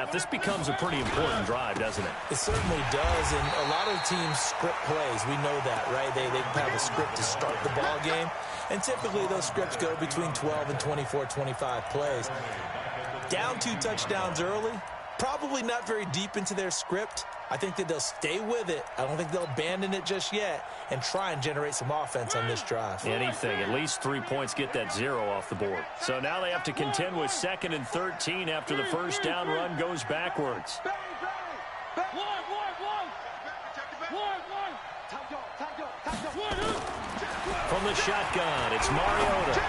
half, this becomes a pretty important drive, doesn't it? It certainly does, and a lot of teams script plays. We know that, right? They have a script to start the ball game, and typically those scripts go between 12 and 24, 25 plays. Down 2 touchdowns early, probably not very deep into their script. I think that they'll stay with it. I don't think they'll abandon it just yet and try and generate some offense on this drive. Anything. At least 3 points get that 0 off the board. So now they have to contend with 2nd and 13 after the first down run goes backwards. From the shotgun, it's Mariota.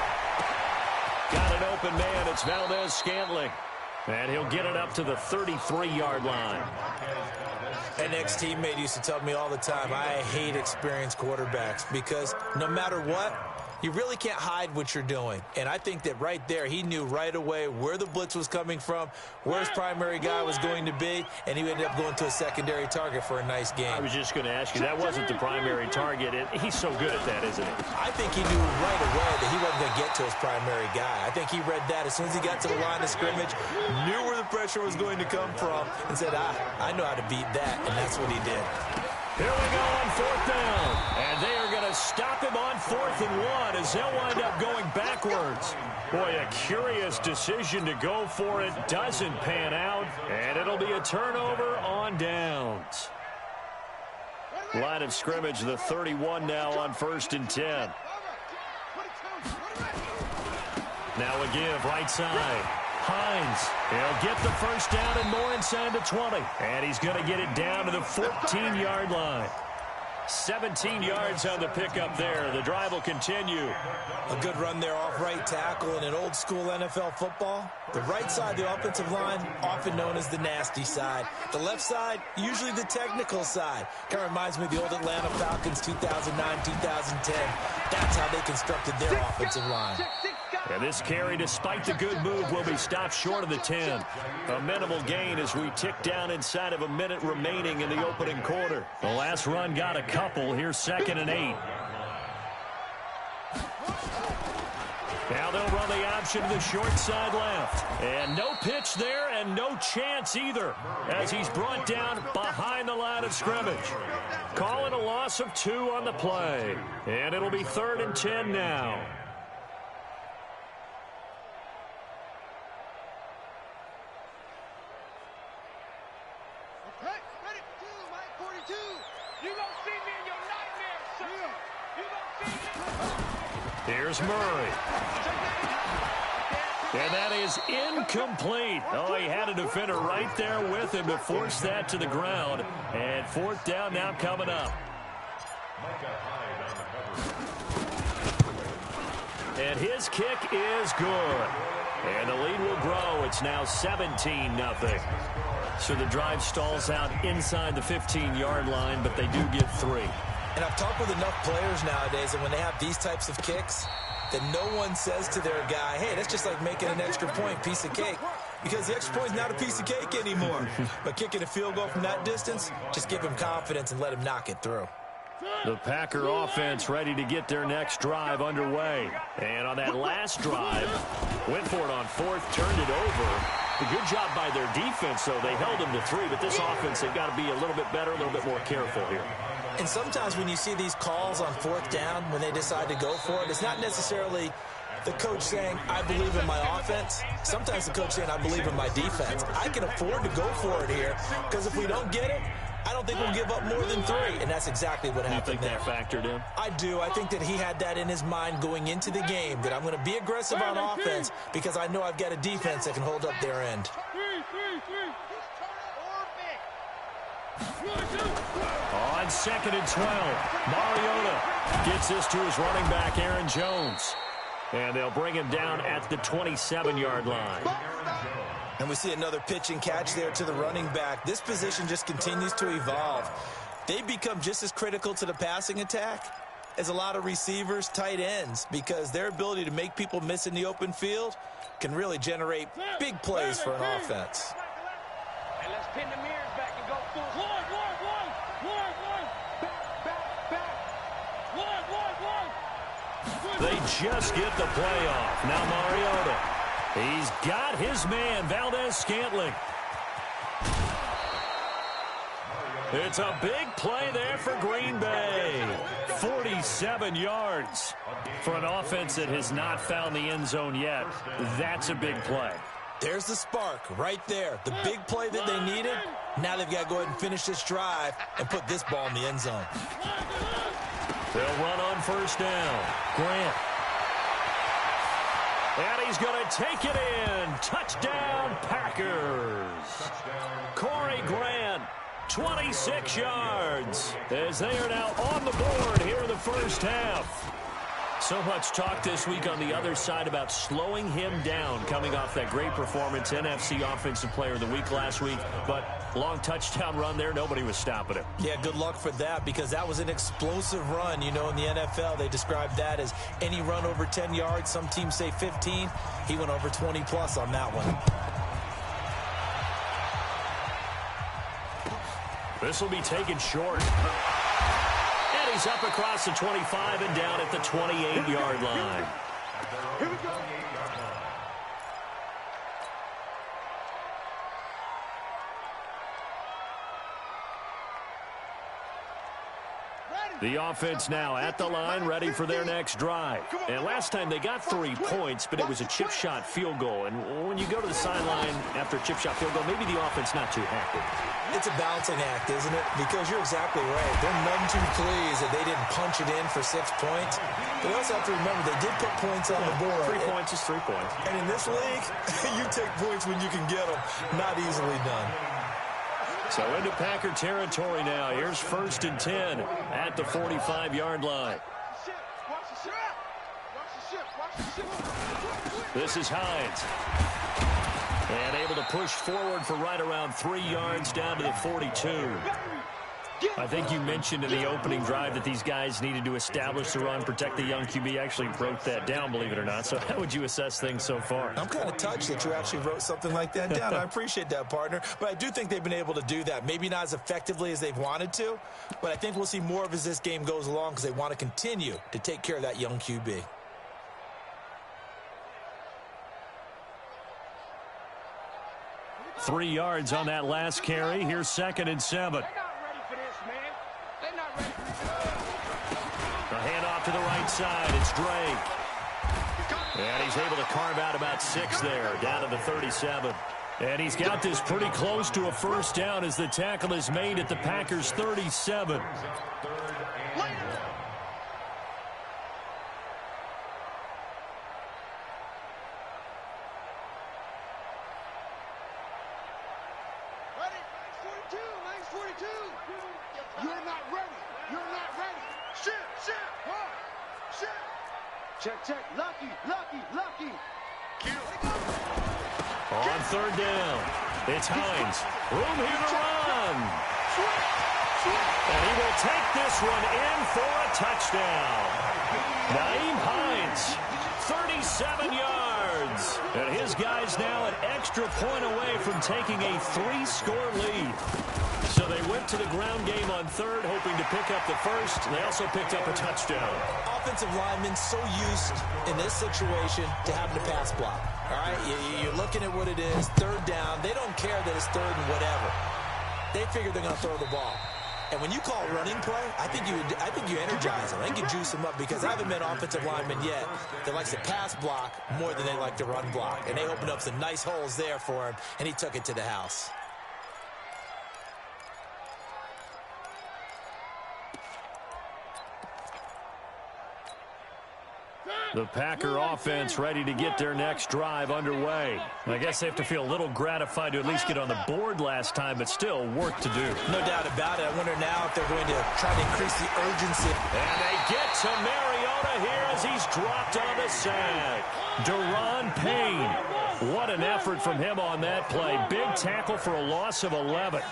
Got an open man. It's Valdez-Scantling. And he'll get it up to the 33-yard line. An ex-teammate used to tell me all the time, I hate experienced quarterbacks because no matter what, you really can't hide what you're doing. And I think that right there, he knew right away where the blitz was coming from, where his primary guy was going to be, and he ended up going to a secondary target for a nice game. I was just going to ask you, that wasn't the primary target. He's so good at that, isn't he? I think he knew right away that he wasn't going to get to his primary guy. I think he read that as soon as he got to the line of scrimmage, knew where the pressure was going to come from, and said, I know how to beat that, and that's what he did. Here we go on 4th down. And they are going to stop him on 4th and 1 as they'll wind up going backwards. Boy, a curious decision to go for it. Doesn't pan out. And it'll be a turnover on downs. Line of scrimmage, the 31 now on 1st and 10. Now a give right side. Hines, he'll get the first down and more inside the 20. And he's going to get it down to the 14-yard line. 17 yards on the pickup there. The drive will continue. A good run there off right tackle in an old-school NFL football. The right side, the offensive line, often known as the nasty side. The left side, usually the technical side. Kind of reminds me of the old Atlanta Falcons 2009-2010. That's how they constructed their offensive line. And this carry, despite the good move, will be stopped short of the 10. A minimal gain as we tick down inside of a minute remaining in the opening quarter. The last run got a couple. Here's 2nd and 8. Now they'll run the option to the short side left. And no pitch there and no chance either as he's brought down behind the line of scrimmage. Calling a loss of 2 on the play. And it'll be 3rd and 10 now. Here's Murray. And that is incomplete. Oh, he had a defender right there with him to force that to the ground. And 4th down now coming up. And his kick is good. And the lead will grow. It's now 17-0. So the drive stalls out inside the 15-yard line, but they do get 3. And I've talked with enough players nowadays that when they have these types of kicks, that no one says to their guy, hey, that's just like making an extra point, piece of cake. Because the extra point is not a piece of cake anymore. But kicking a field goal from that distance, just give him confidence and let him knock it through. The Packer offense ready to get their next drive underway. And on that last drive, went for it on 4th, turned it over. A good job by their defense, though. They held them to 3, but this offense, they've got to be a little bit better, a little bit more careful here. And sometimes when you see these calls on 4th down, when they decide to go for it, it's not necessarily the coach saying, I believe in my offense. Sometimes the coach saying, I believe in my defense. I can afford to go for it here because if we don't get it, I don't think we'll give up more than 3. And that's exactly what happened there. You think that factored in? I do. I think that he had that in his mind going into the game, that I'm going to be aggressive on offense because I know I've got a defense that can hold up their end. On 2nd and 12, Mariota gets this to his running back, Aaron Jones. And they'll bring him down at the 27-yard line. And we see another pitch and catch there to the running back. This position just continues to evolve. They become just as critical to the passing attack as a lot of receivers, tight ends, because their ability to make people miss in the open field can really generate big plays for an offense. And let's pin the mirrors back and go full. They just get the play off. Now Mariota. He's got his man, Valdez-Scantling. It's a big play there for Green Bay. 47 yards. For an offense that has not found the end zone yet, that's a big play. There's the spark right there. The big play that they needed. Now they've got to go ahead and finish this drive and put this ball in the end zone. They'll run on first down. Grant. And he's going to take it in. Touchdown, Packers. Corey Grant, 26 yards, as they are now on the board here in the first half. So much talk this week on the other side about slowing him down coming off that great performance, NFC Offensive Player of the Week last week. But long touchdown run there, nobody was stopping him. Yeah, good luck for that because that was an explosive run. You know, in the NFL, they described that as any run over 10 yards. Some teams say 15. He went over 20-plus on that one. This will be taken short. And he's up across the 25 and down at the 28-yard line. Here we go. The offense now at the line, ready for their next drive. And last time they got 3 points, but it was a chip shot field goal. And when you go to the sideline after a chip shot field goal, maybe the offense not too happy. It's a balancing act, isn't it? Because you're exactly right. They're none too pleased that they didn't punch it in for 6 points. But you also have to remember they did put points on the board. 3 points is 3 points. And in this league, you take points when you can get them. Not easily done. So into Packer territory now. Here's 1st and 10 at the 45-yard line. This is Hines. And able to push forward for right around 3 yards down to the 42. I think you mentioned in the opening drive that these guys needed to establish the run, protect the young QB. Actually wrote that down, believe it or not. So how would you assess things so far? I'm kind of touched that you actually wrote something like that down. I appreciate that, partner. But I do think they've been able to do that. Maybe not as effectively as they've wanted to, but I think we'll see more of as this game goes along because they want to continue to take care of that young QB. Three yards on that last carry. Here's 2nd and 7. A handoff to the right side. It's Drake. And he's able to carve out about 6 there, down to the 37. And he's got this pretty close to a first down as the tackle is made at the Packers' 37. Check. Lucky. On 3rd down, it's Hines. Room here to run. And he will take this one in for a touchdown. Nyheim Hines, 37 yards. And his guys now an extra point away from taking a 3-score lead. So they went to the ground game on 3rd, hoping to pick up the 1st. They also picked up a touchdown. Offensive linemen so used in this situation to having to pass block. All right, you're looking at what it is, 3rd down. They don't care that it's 3rd and whatever. They figure they're going to throw the ball. And when you call running play, I think you energize them. I think you juice them up because I haven't met offensive linemen yet that likes to pass block more than they like to run block. And they opened up some nice holes there for him, and he took it to the house. The Packer offense ready to get their next drive underway. I guess they have to feel a little gratified to at least get on the board last time, but still work to do. No doubt about it. I wonder now if they're going to try to increase the urgency. And they get to Mariota here as he's dropped on the sack. Deron Payne. What an effort from him on that play. Big tackle for a loss of 11.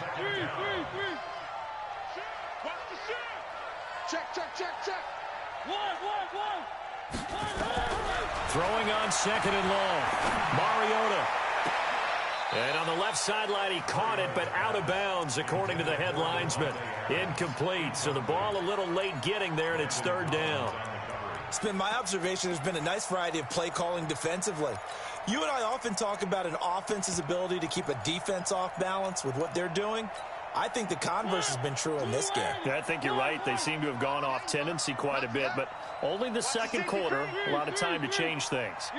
Check. One. Throwing on 2nd and long. Mariota. And on the left sideline, he caught it, but out of bounds, according to the head linesman. Incomplete. So the ball a little late getting there, and it's 3rd down. It's been my observation there's been a nice variety of play calling defensively. You and I often talk about an offense's ability to keep a defense off balance with what they're doing. I think the converse has been true in this game. Yeah, I think you're right. They seem to have gone off tendency quite a bit, but only the second quarter. A lot of time to change things.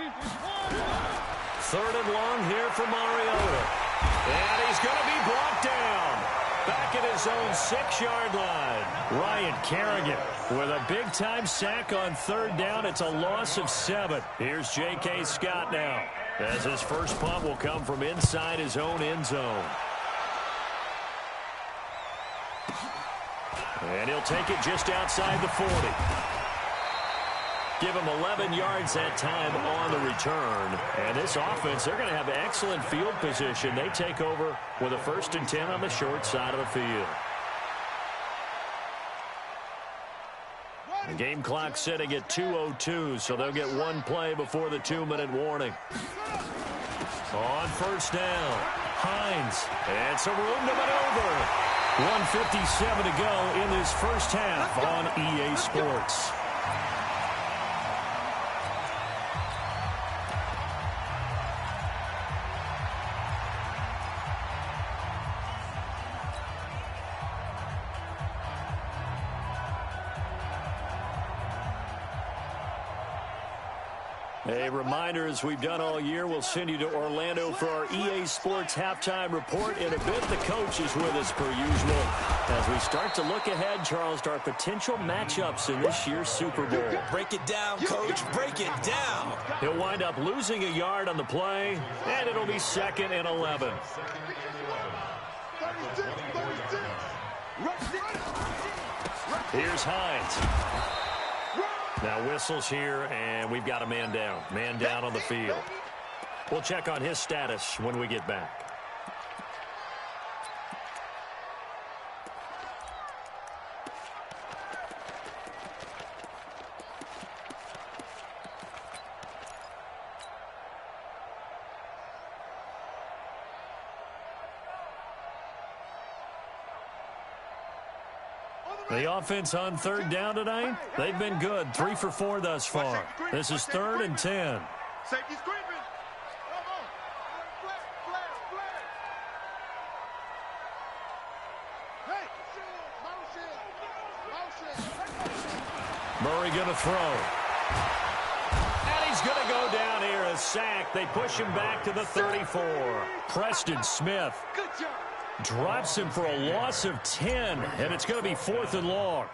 3rd and long here for Mariota. And he's going to be brought down. Back at his own 6-yard line. Ryan Kerrigan with a big-time sack on 3rd down. It's a loss of 7. Here's J.K. Scott now, as his first punt will come from inside his own end zone. And he'll take it just outside the 40. Give him 11 yards that time on the return. And this offense, they're going to have excellent field position. They take over with a 1st and 10 on the short side of the field. The game clock sitting at 2:02, so they'll get one play before the 2-minute warning. On 1st down, Hines. And some room to maneuver. 1:57 to go in this first half on EA Sports. A reminder, as we've done all year, we'll send you to Orlando for our EA Sports halftime report. In a bit, the coach is with us per usual as we start to look ahead, Charles, to our potential matchups in this year's Super Bowl. Break it down, Coach. Break it down. He'll wind up losing a yard on the play, and it'll be 2nd and 11. Here's Hines. Now whistles here, and we've got a man down. Man down on the field. We'll check on his status when we get back. The offense on 3rd down tonight, they've been good. 3 for 4 thus far. This is 3rd and 10. Safety screaming. Murray going to throw. And he's going to go down here, a sack. They push him back to the 34. Preston Smith Good job. drops him for a loss of 10, and it's going to be 4th and long.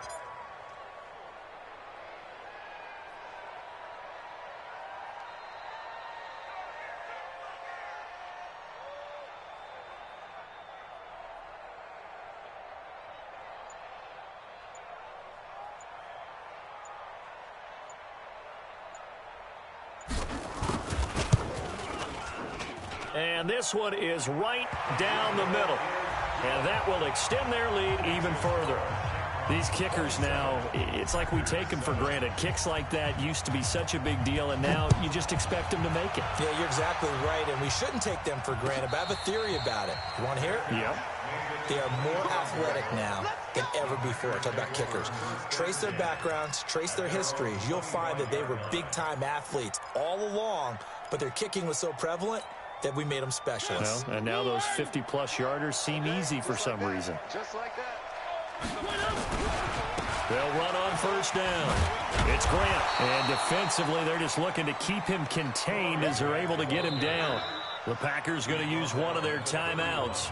And this one is right down the middle. And that will extend their lead even further. These kickers now, it's like we take them for granted. Kicks like that used to be such a big deal, and now you just expect them to make it. Yeah, you're exactly right, and we shouldn't take them for granted. But I have a theory about it. You want to hear it? Yep. They are more athletic now than ever before. Talk about kickers. Trace their backgrounds, trace their histories. You'll find that they were big-time athletes all along, but their kicking was so prevalent that we made them specialists. Well, and now those 50-plus yarders seem easy for some reason. Just like that. They'll run on 1st down. It's Grant. And defensively, they're just looking to keep him contained as they're able to get him down. The Packers going to use one of their timeouts,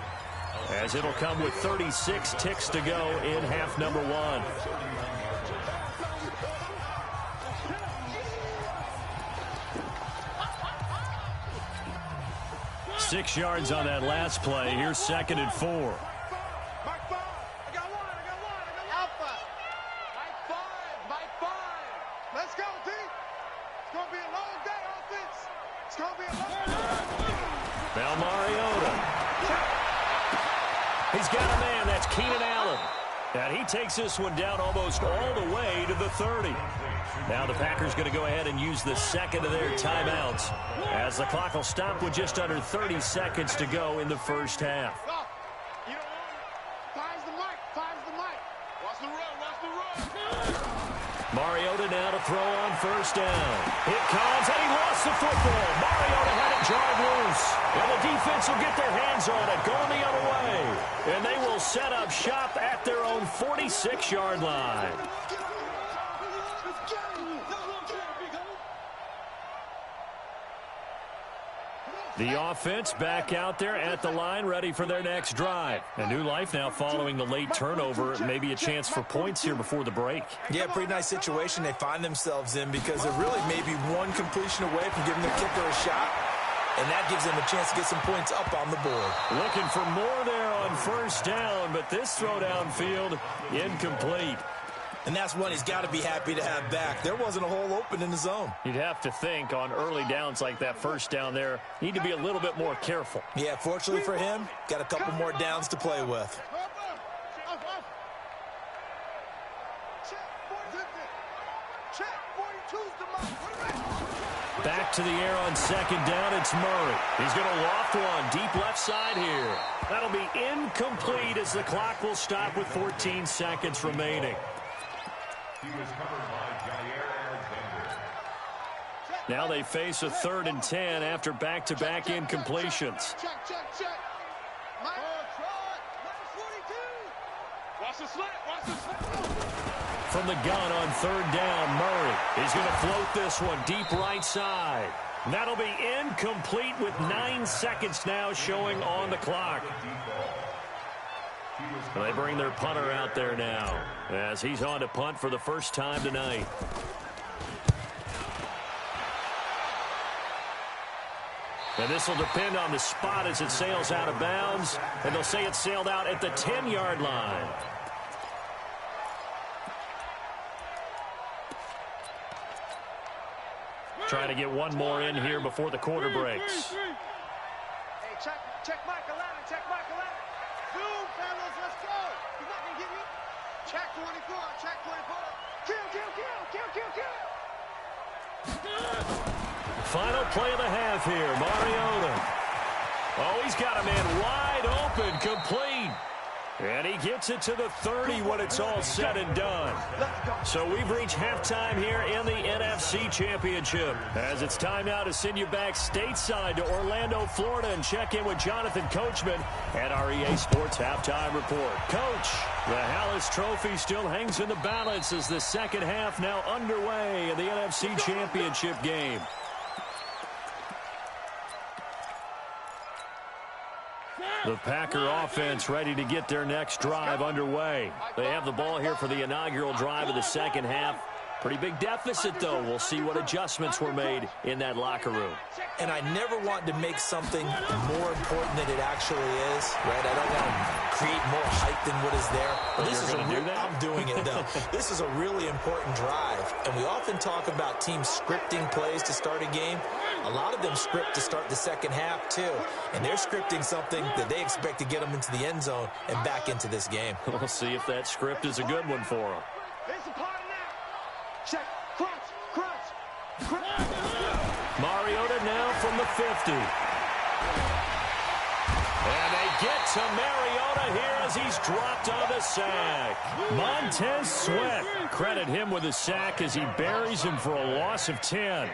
as it'll come with 36 ticks to go in half number 1. Six yards on that last play. Here's 2nd and 4. Mike 5. I got one. Alpha. Mike 5. Let's go, D. It's going to be a long day, offense. It's going to be a long day. Now Mariota. He's got a man. That's Keenan Allen. And he takes this one down almost all the way to the 30. Now the Packers going to go ahead and use the 2nd of their timeouts, as the clock will stop with just under 30 seconds to go in the first half. You know what? Time's the mic. Watch the run. Mariota now to throw on 1st down. It comes, and he lost the football. Mariota had it jarred loose. And the defense will get their hands on it, going the other way. And they will set shop at their own 46-yard line. The offense back out there at the line, ready for their next drive. A new life now following the late turnover. Maybe a chance for points here before the break. Yeah, pretty nice situation they find themselves in because they're really maybe one completion away from giving their kicker a shot. And that gives them a chance to get some points up on the board. Looking for more there on first down, but this throw downfield incomplete. And that's one he's got to be happy to have back. There wasn't a hole open in the zone. You'd have to think on early downs like that first down there, need to be a little bit more careful. Yeah, fortunately for him, got a couple more downs to play with. Back to the air on second down, it's Murray. He's going to loft one deep left side here. That'll be incomplete as the clock will stop with 14 seconds remaining. Now they face a 3rd and 10 after back-to-back incompletions. Check. Watch the slant. From the gun on 3rd down, Murray. He's going to float this one deep right side. That'll be incomplete with 9 seconds now showing on the clock. They bring their punter out there now as he's on to punt for the first time tonight. And this will depend on the spot as it sails out of bounds. And they'll say it sailed out at the 10-yard line. Trying to get one more in here before the quarter breaks. Hey, check Michael Allen. Boom, fellas, let's go. He's not going to get me. Check 24. Kill. Final play of the half here, Mariota. Oh, he's got a man wide open, complete. And he gets it to the 30 when it's all said and done. So we've reached halftime here in the NFC Championship. As it's time now to send you back stateside to Orlando, Florida, and check in with Jonathan Coachman at our EA Sports Halftime Report. Coach, the Hallis Trophy still hangs in the balance as the second half now underway in the NFC Championship game. The Packer offense ready to get their next drive underway. They have the ball here for the inaugural drive of the second half. Pretty big deficit, though. We'll see what adjustments were made in that locker room. And I never want to make something more important than it actually is, right? I don't want to create more hype than what is there. But this is I'm doing it, though. This is a really important drive. And we often talk about teams scripting plays to start a game. A lot of them script to start the second half, too. And they're scripting something that they expect to get them into the end zone and back into this game. We'll see if that script is a good one for them. Check, crunch. Mariota now from the 50. And they get to Mariota here as he's dropped on the sack. Montez Sweat, credit him with a sack as he buries him for a loss of 10.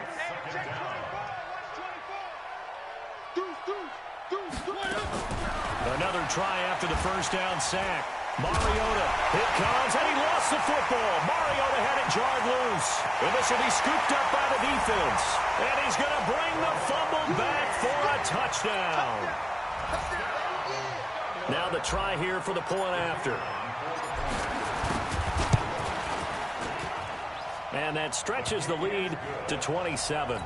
Another try after the first down sack. Mariota, it comes, and he lost the football. Mariota had it jarred loose. And this will be scooped up by the defense. And he's going to bring the fumble back for a touchdown. Now the try here for the point after. And that stretches the lead to 27.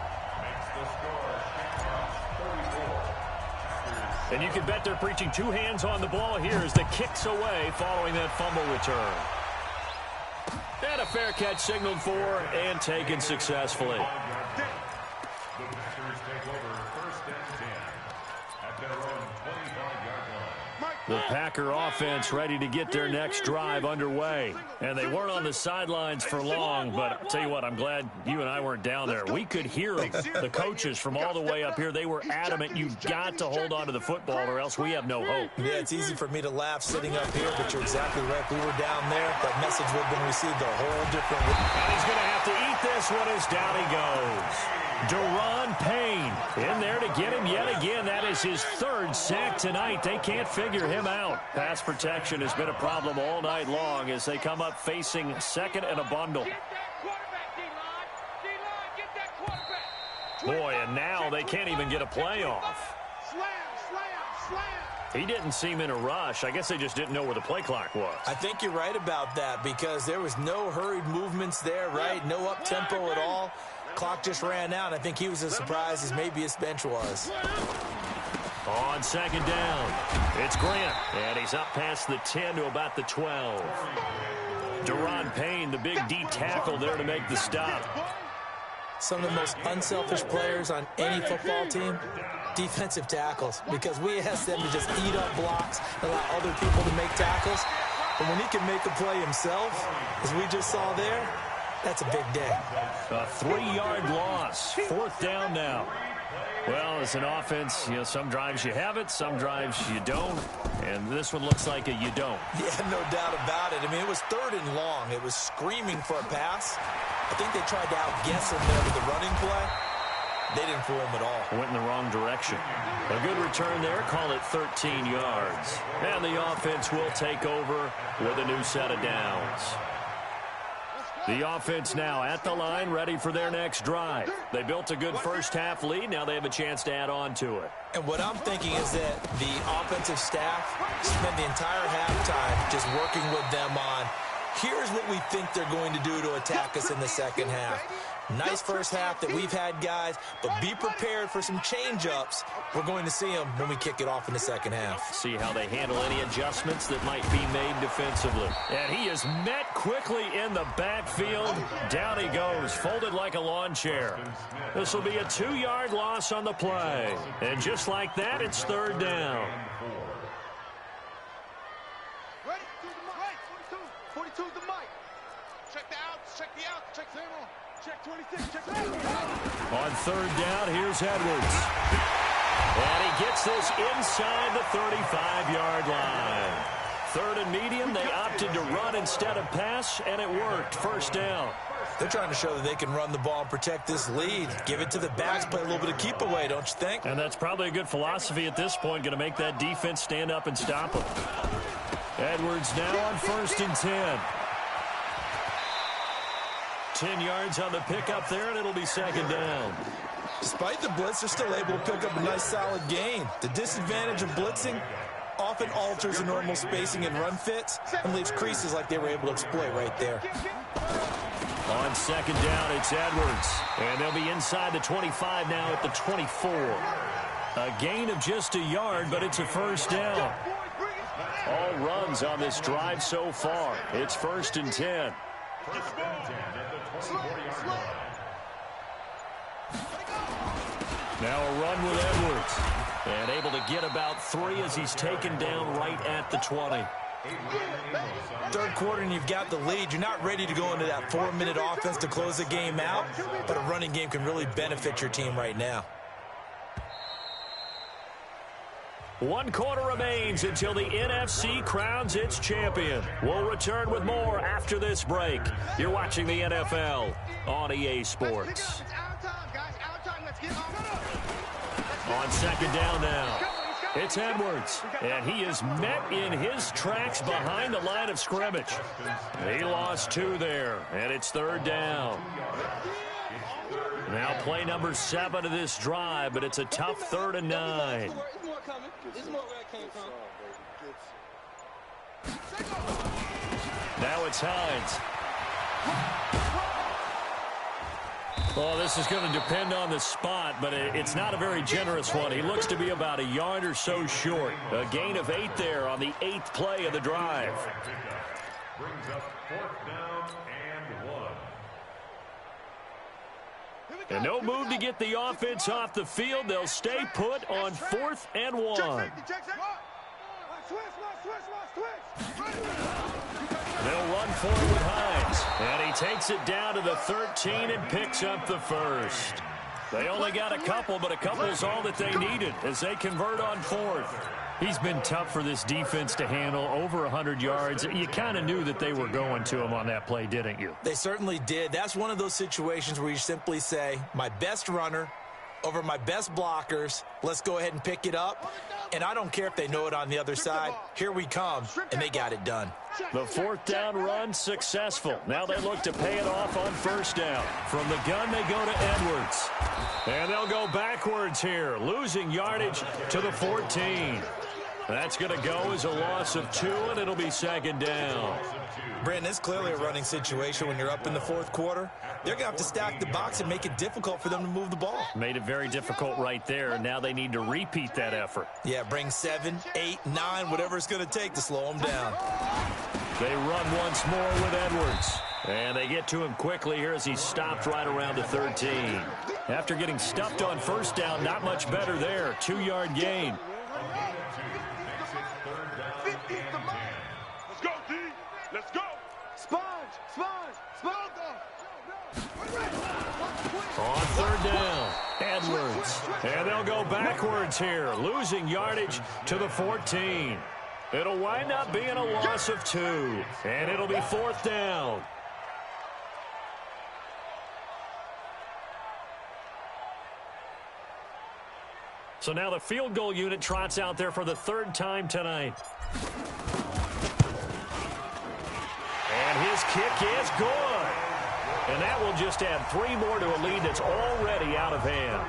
And you can bet they're preaching two hands on the ball here as the kick's away following that fumble return. And a fair catch signaled for and taken successfully. The Packer offense ready to get their next drive underway. And they weren't on the sidelines for long, but I'll tell you what, I'm glad you and I weren't down there. We could hear them, the coaches from all the way up here. They were adamant, you've got to hold on to the football or else we have no hope. Yeah, it's easy for me to laugh sitting up here, but you're exactly right. If we were down there, that message would have been received a whole different way. And he's going to have to eat this one as down he goes. Deron Payne in there to get him yet again. That is his third sack tonight. They can't figure him out. Pass protection has been a problem all night long as they come up facing second and a bundle. Boy, and now they can't even get a play off. He didn't seem in a rush. I guess they just didn't know where the play clock was. I think you're right about that because there was no hurried movements there, right? No up-tempo at all. Clock just ran out. I think he was as surprised as maybe his bench was. On second down, it's Grant, and he's up past the 10 to about the 12. Deron Payne, the big D tackle there to make the stop. Some of the most unselfish players on any football team, defensive tackles, because we ask them to just eat up blocks, allow other people to make tackles. But when he can make a play himself, as we just saw there, that's a big day. A 3-yard loss. Fourth down now. Well, as an offense, you know, some drives you have it, some drives you don't. And this one looks like a you don't. Yeah, no doubt about it. I mean, it was 3rd and long. It was screaming for a pass. I think they tried to outguess him there with the running play. They didn't fool him at all. Went in the wrong direction. A good return there. Call it 13 yards. And the offense will take over with a new set of downs. The offense now at the line, ready for their next drive. They built a good first-half lead. Now they have a chance to add on to it. And what I'm thinking is that the offensive staff spent the entire halftime just working with them on, here's what we think they're going to do to attack us in the second half. Nice first half that we've had, guys, but be prepared for some change-ups. We're going to see them when we kick it off in the second half. See how they handle any adjustments that might be made defensively. And he is met quickly in the backfield. Down he goes, folded like a lawn chair. This will be a 2-yard loss on the play. And just like that, it's 3rd down. Ready? 42's the mic. Check the outs, check the outs, check the outs. Check 26, check the outs. On 3rd down, here's Edwards. And he gets this inside the 35-yard line. 3rd and medium, they opted to run instead of pass, and it worked. 1st down. They're trying to show that they can run the ball and protect this lead. Give it to the backs, play a little bit of keep away, don't you think? And that's probably a good philosophy at this point, going to make that defense stand up and stop them. Edwards now on 1st and 10. 10 yards on the pickup there, and it'll be 2nd down. Despite the blitz, they're still able to pick up a nice, solid gain. The disadvantage of blitzing often alters the normal spacing and run fits and leaves creases like they were able to exploit right there. On 2nd down, it's Edwards. And they'll be inside the 25 now at the 24. A gain of just a yard, but it's a 1st down. All runs on this drive so far. It's 1st and 10. Now a run with Edwards. And able to get about 3 as he's taken down right at the 20. 3rd quarter and you've got the lead. You're not ready to go into that 4-minute offense to close the game out, but a running game can really benefit your team right now. 1 quarter remains until the NFC crowns its champion. We'll return with more after this break. You're watching the NFL on EA Sports. On 2nd down now, it's Edwards, and he is met in his tracks behind the line of scrimmage. He lost 2 there, and it's 3rd down. Now play number 7 of this drive, but it's a tough 3rd and 9. Now it's Hines. Well, this is going to depend on the spot, but it's not a very generous one. He looks to be about a yard or so short. A gain of 8 there on the 8th play of the drive. Brings up 4th down and 1. And no move to get the offense off the field. They'll stay put on 4th and 1. They'll run forward with Hines. And he takes it down to the 13 and picks up the 1st. They only got a couple, but a couple is all that they needed as they convert on 4th. He's been tough for this defense to handle, over 100 yards. You kind of knew that they were going to him on that play, didn't you? They certainly did. That's one of those situations where you simply say, my best runner over my best blockers, let's go ahead and pick it up. And I don't care if they know it on the other side. Here we come, and they got it done. The fourth down run successful. Now they look to pay it off on first down. From the gun, they go to Edwards. And they'll go backwards here, losing yardage to the 14. That's going to go as a loss of 2, and it'll be second down. Brandon, it's clearly a running situation when you're up in the fourth quarter. They're going to have to stack the box and make it difficult for them to move the ball. Made it very difficult right there. Now they need to repeat that effort. Yeah, bring 7, 8, 9, whatever it's going to take to slow them down. They run once more with Edwards. And they get to him quickly here as he's stopped right around the 13. After getting stuffed on first down, not much better there. 2-yard gain. Let's go, D. Let's go. Sponge. On third down, Edwards. And they'll go backwards here, losing yardage to the 14. It'll wind up being a loss of 2. And it'll be fourth down. So now the field goal unit trots out there for the third time tonight. And his kick is good. And that will just add 3 more to a lead that's already out of hand.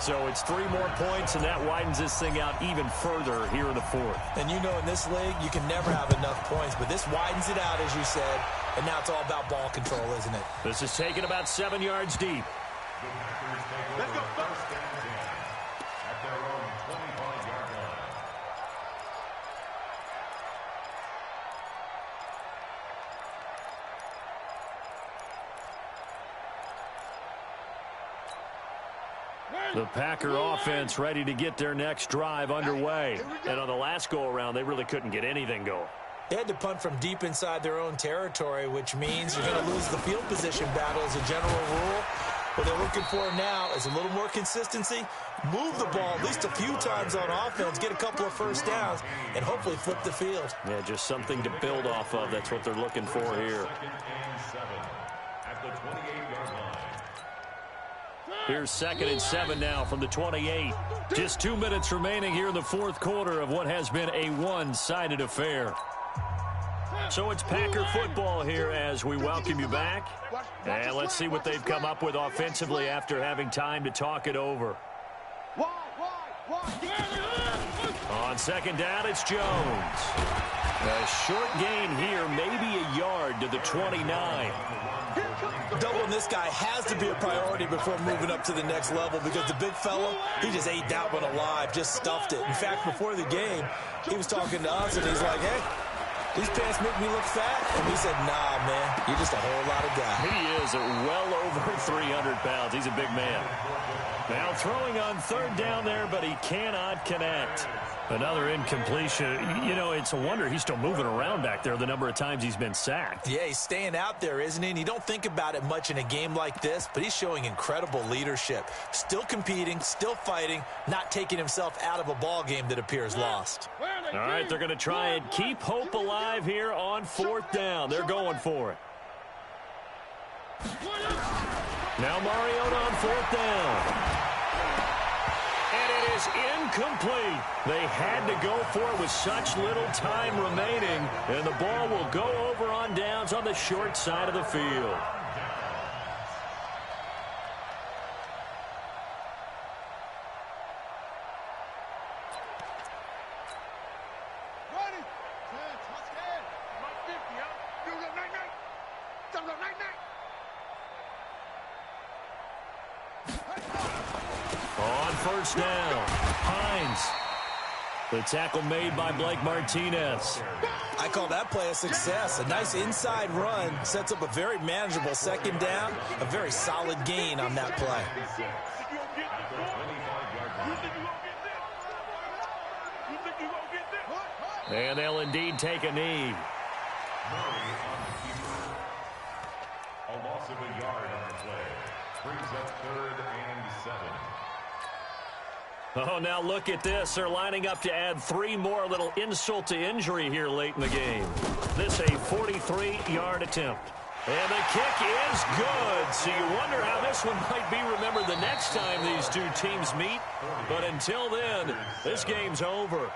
So it's 3 more points, and that widens this thing out even further here in the fourth. And you know in this league, you can never have enough points, but this widens it out, as you said, and now it's all about ball control, isn't it? This is taken about 7 yards deep. Let's go. At their own 25-yard line. The Packer offense ready to get their next drive underway. And on the last go-around, they really couldn't get anything going. They had to punt from deep inside their own territory, which means you're going to lose the field position battle as a general rule. What they're looking for now is a little more consistency, move the ball at least a few times on offense, get a couple of first downs, and hopefully flip the field. Yeah, just something to build off of. That's what they're looking for here. 2nd and 7 at the 28-yard line. Here's 2nd and 7 now from the 28. Just 2 minutes remaining here in the fourth quarter of what has been a one-sided affair. So it's Packer football here as we welcome you back. And let's see what they've come up with offensively after having time to talk it over. On second down, it's Jones. A short gain here, maybe a yard to the 29. Doubling this guy has to be a priority before moving up to the next level because the big fellow, he just ate that one alive, just stuffed it. In fact, before the game, he was talking to us, and he's like, hey, these pants make me look fat. And we said, nah, man, you're just a whole lot of guy. He is well over 300 pounds. He's a big man. Now throwing on third down there, but he cannot connect. Another incompletion. You know, it's a wonder he's still moving around back there the number of times he's been sacked. Yeah, he's staying out there, isn't he? And you don't think about it much in a game like this, but he's showing incredible leadership. Still competing, still fighting, not taking himself out of a ball game that appears lost. All right, they're going to try and keep hope alive here on fourth down. They're going for it. Now Mariota on fourth down. And it is incomplete. They had to go for it with such little time remaining. And the ball will go over on downs on the short side of the field. On first down, Hines. The tackle made by Blake Martinez. I call that play a success. A nice inside run sets up a very manageable second down, a very solid gain on that play. And they'll indeed take a knee. A loss of a yard on the play. Brings up 3rd and 7. Oh, now look at this. They're lining up to add 3 more, a little insult to injury here late in the game. This a 43-yard attempt. And the kick is good. So you wonder how this one might be remembered the next time these two teams meet. But until then, this game's over.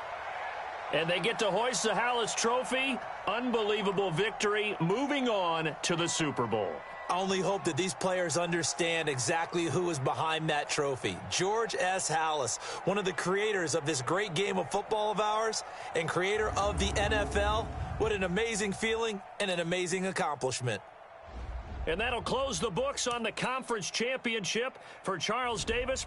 And they get to hoist the Halas Trophy. Unbelievable victory. Moving on to the Super Bowl. I only hope that these players understand exactly who is behind that trophy. George S. Halas, one of the creators of this great game of football of ours and creator of the NFL. What an amazing feeling and an amazing accomplishment. And that'll close the books on the conference championship for Charles Davis.